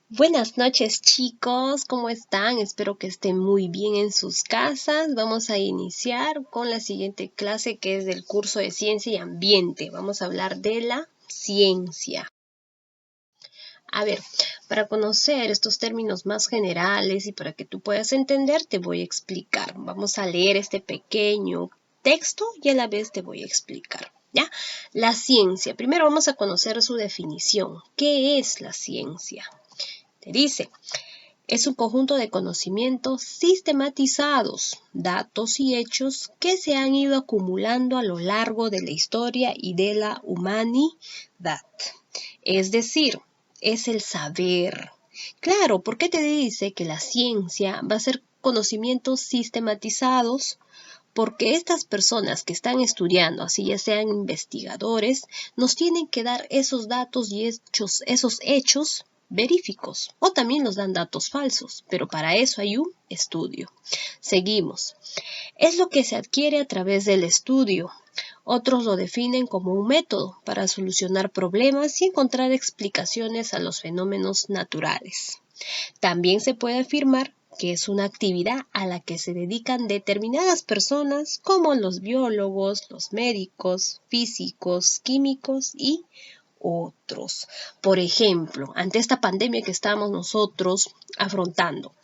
Buenas noches chicos, ¿cómo están? Espero que estén muy bien en sus casas. Vamos a iniciar con la siguiente clase que es del curso de Ciencia y Ambiente. Vamos a hablar de la ciencia. A ver, para conocer estos términos más generales y para que tú puedas entender, te voy a explicar. Vamos a leer este pequeño texto y a la vez te voy a explicar. ¿Ya? La ciencia. Primero vamos a conocer su definición. ¿Qué es la ciencia? Te dice, es un conjunto de conocimientos sistematizados, datos y hechos que se han ido acumulando a lo largo de la historia y de la humanidad. Es decir, es el saber. Claro, ¿por qué te dice que la ciencia va a ser conocimientos sistematizados? Porque estas personas que están estudiando, así ya sean investigadores, nos tienen que dar esos datos y esos hechos veríficos, o también nos dan datos falsos, pero para eso hay un estudio. Seguimos. Es lo que se adquiere a través del estudio. Otros lo definen como un método para solucionar problemas y encontrar explicaciones a los fenómenos naturales. También se puede afirmar que es una actividad a la que se dedican determinadas personas como los biólogos, los médicos, físicos, químicos y otros. Por ejemplo, ante esta pandemia que estamos nosotros afrontando,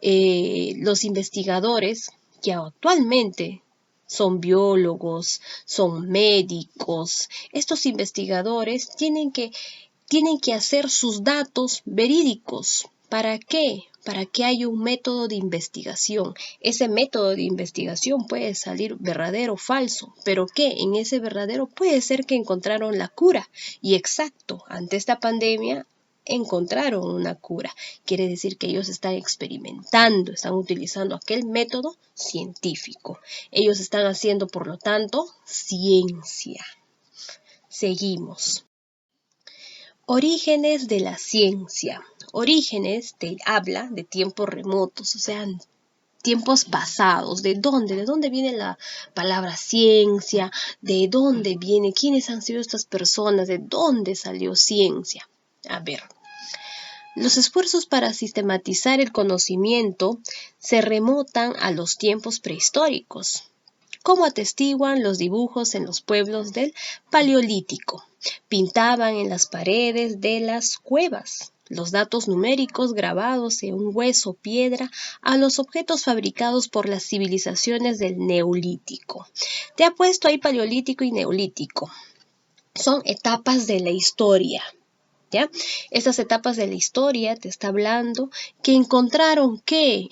los investigadores que actualmente son biólogos, son médicos, estos investigadores tienen que hacer sus datos verídicos. ¿Para qué? Para que haya un método de investigación. Ese método de investigación puede salir verdadero o falso, pero que en ese verdadero puede ser que encontraron la cura. Y exacto, ante esta pandemia encontraron una cura. Quiere decir que ellos están experimentando, están utilizando aquel método científico. Ellos están haciendo, por lo tanto, ciencia. Seguimos. Orígenes de la ciencia. Orígenes te habla de tiempos remotos, o sea, tiempos pasados. ¿De dónde? ¿De dónde viene la palabra ciencia? ¿De dónde viene? ¿Quiénes han sido estas personas? ¿De dónde salió ciencia? A ver, los esfuerzos para sistematizar el conocimiento se remontan a los tiempos prehistóricos, como atestiguan los dibujos en los pueblos del Paleolítico. Pintaban en las paredes de las cuevas los datos numéricos grabados en un hueso o piedra a los objetos fabricados por las civilizaciones del Neolítico. Te ha puesto ahí Paleolítico y Neolítico. Son etapas de la historia. ¿Ya? Estas etapas de la historia te está hablando que encontraron ¿qué?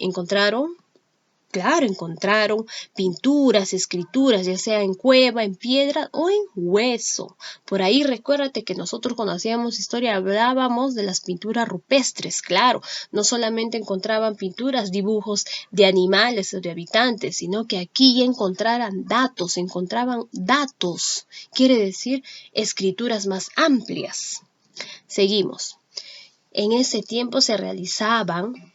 Claro, encontraron pinturas, escrituras, ya sea en cueva, en piedra o en hueso. Por ahí recuérdate que nosotros cuando hacíamos historia hablábamos de las pinturas rupestres, claro. No solamente encontraban pinturas, dibujos de animales o de habitantes, sino que aquí ya encontraban datos. Quiere decir escrituras más amplias. Seguimos. En ese tiempo se realizaban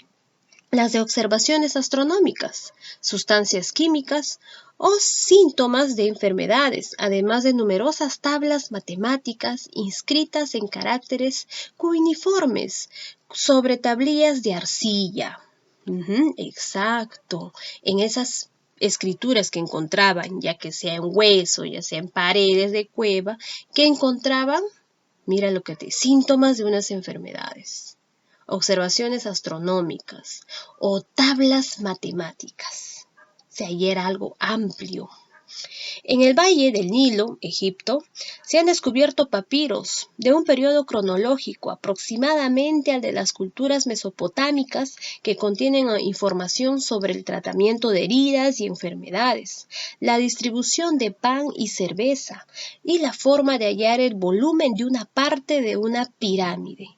las de observaciones astronómicas, sustancias químicas o síntomas de enfermedades, además de numerosas tablas matemáticas inscritas en caracteres cuneiformes sobre tablillas de arcilla. Exacto. En esas escrituras que encontraban, ya que sea en hueso, ya sea en paredes de cueva, que encontraban, mira lo que te, síntomas de unas enfermedades, observaciones astronómicas o tablas matemáticas. O sea, ahí era algo amplio. En el valle del Nilo, Egipto, se han descubierto papiros de un periodo cronológico aproximadamente al de las culturas mesopotámicas que contienen información sobre el tratamiento de heridas y enfermedades, la distribución de pan y cerveza y la forma de hallar el volumen de una parte de una pirámide.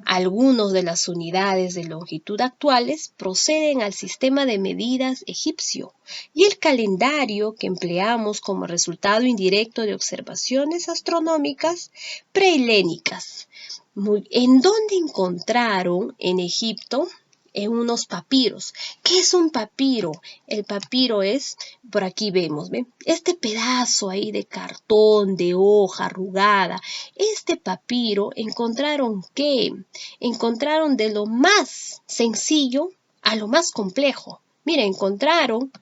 Algunas de las unidades de longitud actuales proceden al sistema de medidas egipcio y el calendario que empleamos como resultado indirecto de observaciones astronómicas prehelénicas. ¿En dónde encontraron en Egipto en unos papiros. ¿Qué es un papiro? El papiro es, por aquí vemos, ¿ven? Este pedazo ahí de cartón, de hoja arrugada. Este papiro encontraron ¿qué? Encontraron de lo más sencillo a lo más complejo. Mira, encontraron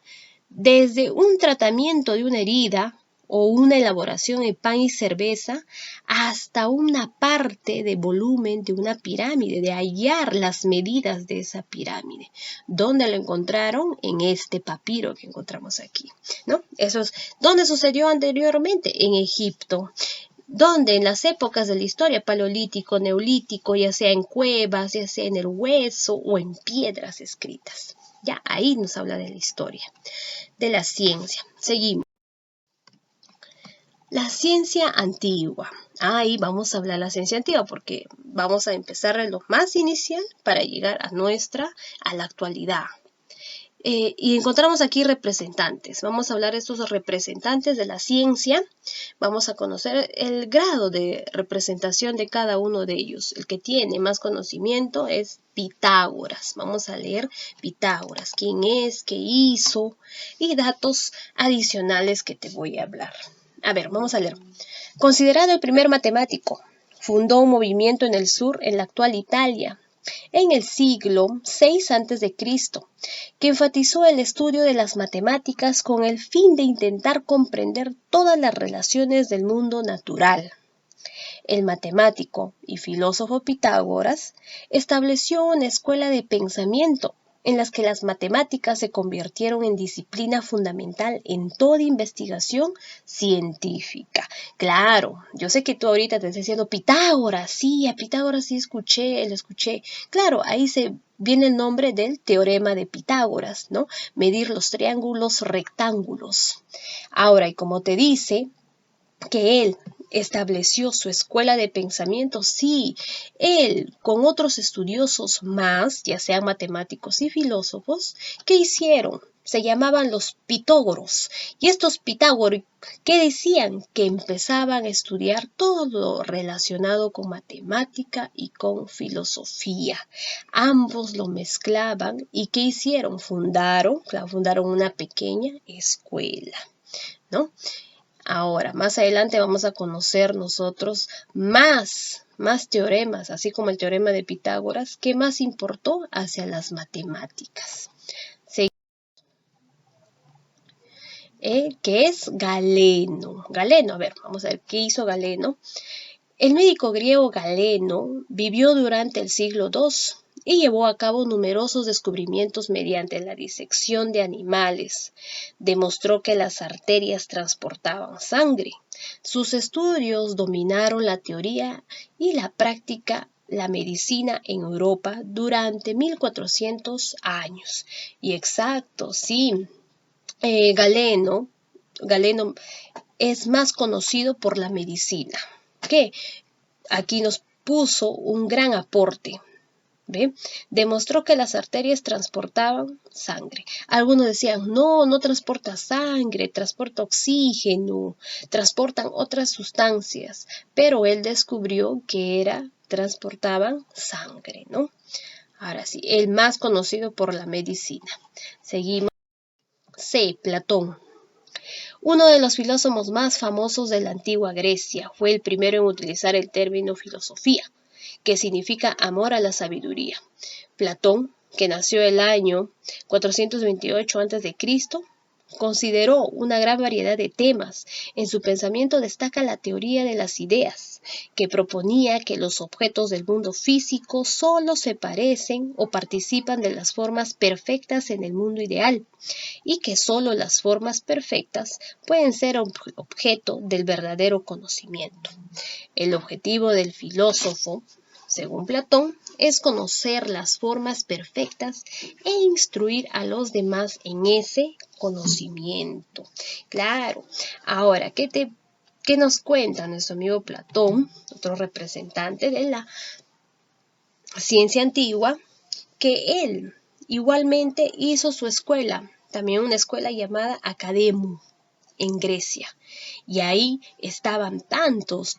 desde un tratamiento de una herida o una elaboración en pan y cerveza hasta una parte de volumen de una pirámide, de hallar las medidas de esa pirámide. ¿Dónde lo encontraron? En este papiro que encontramos aquí, ¿no? Eso es, ¿dónde sucedió anteriormente? En Egipto. Donde en las épocas de la historia, paleolítico, neolítico, ya sea en cuevas, ya sea en el hueso o en piedras escritas. Ya ahí nos habla de la historia, de la ciencia. Seguimos. La ciencia antigua. Ahí vamos a hablar de la ciencia antigua porque vamos a empezar de lo más inicial para llegar a la actualidad. Y encontramos aquí representantes. Vamos a hablar de estos representantes de la ciencia. Vamos a conocer el grado de representación de cada uno de ellos. El que tiene más conocimiento es Pitágoras. Vamos a leer Pitágoras. ¿Quién es? ¿Qué hizo? Y datos adicionales que te voy a hablar. A ver, vamos a leer. Considerado el primer matemático, fundó un movimiento en el sur, en la actual Italia, en el siglo VI a.C., que enfatizó el estudio de las matemáticas con el fin de intentar comprender todas las relaciones del mundo natural. El matemático y filósofo Pitágoras estableció una escuela de pensamiento en las que las matemáticas se convirtieron en disciplina fundamental en toda investigación científica. Claro, yo sé que tú ahorita te estás diciendo Pitágoras, sí, a Pitágoras sí escuché, lo escuché. Claro, ahí se viene el nombre del teorema de Pitágoras, ¿no? Medir los triángulos rectángulos. Ahora, y como te dice que él estableció su escuela de pensamiento, sí, él con otros estudiosos más, ya sean matemáticos y filósofos, ¿qué hicieron? Se llamaban los pitógoros. Y estos pitágoros, ¿qué decían? Que empezaban a estudiar todo lo relacionado con matemática y con filosofía. Ambos lo mezclaban y ¿qué hicieron? Fundaron una pequeña escuela, ¿no? Ahora, más adelante vamos a conocer nosotros más teoremas, así como el teorema de Pitágoras, que más importó hacia las matemáticas. ¿Qué es Galeno? Galeno, a ver, vamos a ver qué hizo Galeno. El médico griego Galeno vivió durante el siglo II y llevó a cabo numerosos descubrimientos mediante la disección de animales. Demostró que las arterias transportaban sangre. Sus estudios dominaron la teoría y la práctica, la medicina en Europa durante 1400 años. Y exacto, sí, Galeno es más conocido por la medicina, que aquí nos puso un gran aporte. ¿Ve? Demostró que las arterias transportaban sangre. Algunos decían, no transporta sangre, transporta oxígeno, transportan otras sustancias, pero él descubrió que transportaban sangre, ¿no? Ahora sí, el más conocido por la medicina. Seguimos. C. Platón. Uno de los filósofos más famosos de la antigua Grecia, fue el primero en utilizar el término filosofía, que significa amor a la sabiduría. Platón, que nació el año 428 a.C., consideró una gran variedad de temas. En su pensamiento destaca la teoría de las ideas, que proponía que los objetos del mundo físico solo se parecen o participan de las formas perfectas en el mundo ideal, y que solo las formas perfectas pueden ser objeto del verdadero conocimiento. El objetivo del filósofo, según Platón, es conocer las formas perfectas e instruir a los demás en ese conocimiento. Claro. Ahora, ¿qué nos cuenta nuestro amigo Platón, otro representante de la ciencia antigua? Que él igualmente hizo su escuela, también una escuela llamada Academia. en Grecia. Y ahí estaban tantos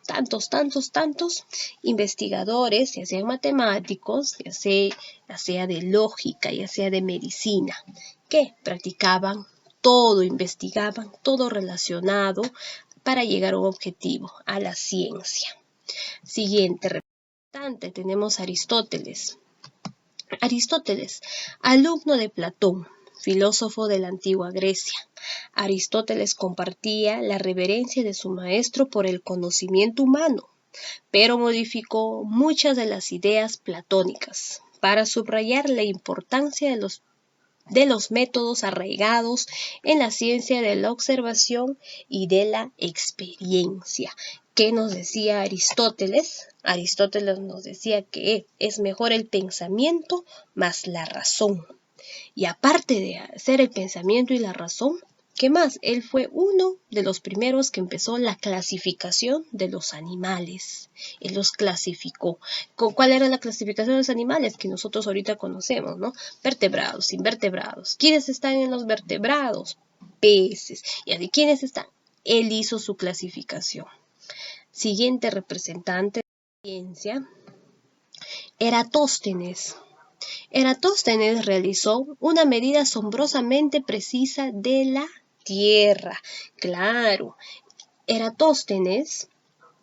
investigadores, ya sean matemáticos, ya sea de lógica, ya sea de medicina, que practicaban todo, investigaban todo relacionado para llegar a un objetivo, a la ciencia. Siguiente representante tenemos a Aristóteles. Aristóteles, alumno de Platón, filósofo de la antigua Grecia. Aristóteles compartía la reverencia de su maestro por el conocimiento humano, pero modificó muchas de las ideas platónicas para subrayar la importancia de los métodos arraigados en la ciencia de la observación y de la experiencia. ¿Qué nos decía Aristóteles? Aristóteles nos decía que es mejor el pensamiento más la razón. Y aparte de hacer el pensamiento y la razón, ¿qué más? Él fue uno de los primeros que empezó la clasificación de los animales. Él los clasificó. ¿Cuál era la clasificación de los animales? Que nosotros ahorita conocemos, ¿no? Vertebrados, invertebrados. ¿Quiénes están en los vertebrados? Peces. ¿Y de quiénes están? Él hizo su clasificación. Siguiente representante de la ciencia, Eratóstenes. Eratóstenes realizó una medida asombrosamente precisa de la Tierra. Claro, Eratóstenes,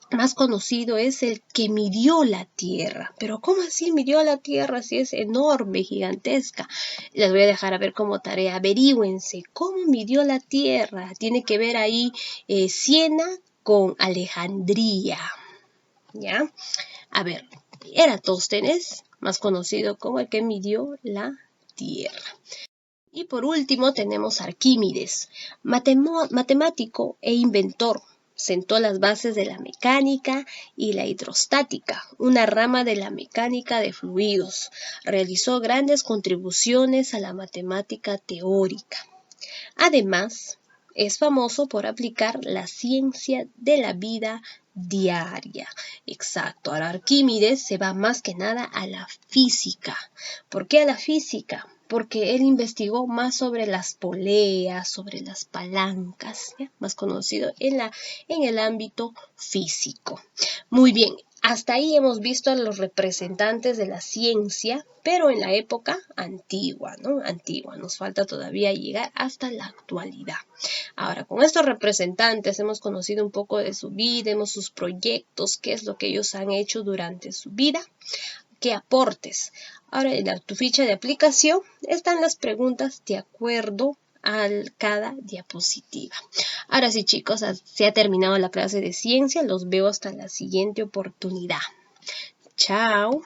más conocido, es el que midió la Tierra. Pero ¿cómo así midió la Tierra si es enorme, gigantesca? Les voy a dejar a ver como tarea. Averígüense, ¿cómo midió la Tierra? Tiene que ver ahí Siena con Alejandría. ¿Ya? A ver, Eratóstenes, más conocido como el que midió la Tierra. Y por último tenemos a Arquímedes, matemático e inventor. Sentó las bases de la mecánica y la hidrostática, una rama de la mecánica de fluidos. Realizó grandes contribuciones a la matemática teórica. Además, es famoso por aplicar la ciencia de la vida diaria. Exacto. Ahora Arquímedes se va más que nada a la física. ¿Por qué a la física? Porque él investigó más sobre las poleas, sobre las palancas, ¿ya? Más conocido en el ámbito físico. Muy bien. Hasta ahí hemos visto a los representantes de la ciencia, pero en la época antigua, ¿no? Antigua. Nos falta todavía llegar hasta la actualidad. Ahora, con estos representantes hemos conocido un poco de su vida, sus proyectos, qué es lo que ellos han hecho durante su vida, qué aportes. Ahora, en tu ficha de aplicación están las preguntas de acuerdo a cada diapositiva. Ahora sí, chicos, se ha terminado la clase de ciencia. Los veo hasta la siguiente oportunidad. Chao.